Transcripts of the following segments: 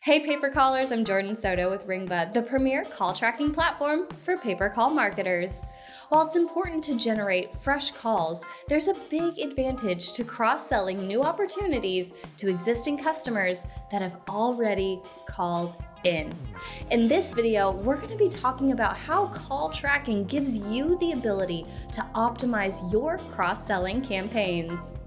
Hey paper callers, I'm Jordan Soto with Ringba, the premier call tracking platform for paper call marketers. While it's important to generate fresh calls, there's a big advantage to cross-selling new opportunities to existing customers that have already called in. In this video, we're going to be talking about how call tracking gives you the ability to optimize your cross-selling campaigns.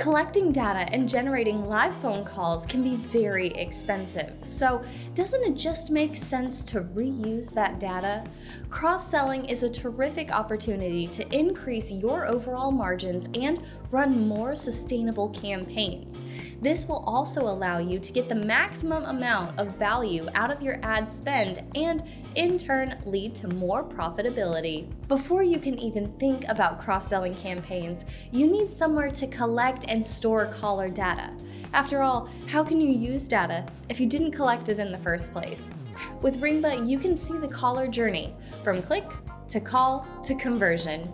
Collecting data and generating live phone calls can be very expensive, so doesn't it just make sense to reuse that data? Cross-selling is a terrific opportunity to increase your overall margins and run more sustainable campaigns. This will also allow you to get the maximum amount of value out of your ad spend and, in turn, lead to more profitability. Before you can even think about cross-selling campaigns, you need somewhere to collect and store caller data. After all, how can you use data if you didn't collect it in the first place? With Ringba, you can see the caller journey, from click to call to conversion.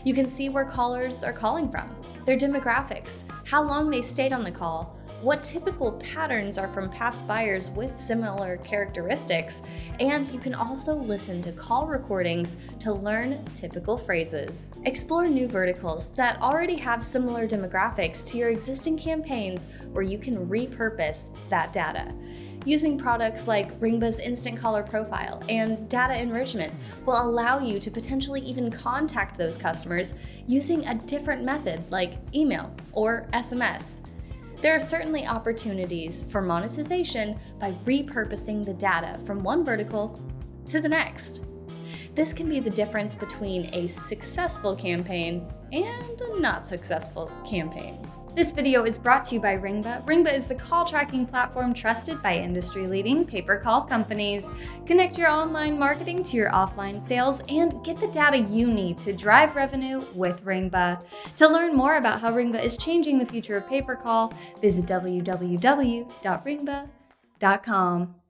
You can see where callers are calling from, their demographics, how long they stayed on the call, what typical patterns are from past buyers with similar characteristics, and you can also listen to call recordings to learn typical phrases. Explore new verticals that already have similar demographics to your existing campaigns where you can repurpose that data. Using products like Ringba's Instant Caller Profile and Data Enrichment will allow you to potentially even contact those customers using a different method like email or SMS. There are certainly opportunities for monetization by repurposing the data from one vertical to the next. This can be the difference between a successful campaign and a not successful campaign. This video is brought to you by Ringba. Ringba is the call tracking platform trusted by industry-leading pay-per-call companies. Connect your online marketing to your offline sales and get the data you need to drive revenue with Ringba. To learn more about how Ringba is changing the future of pay-per-call, visit www.ringba.com.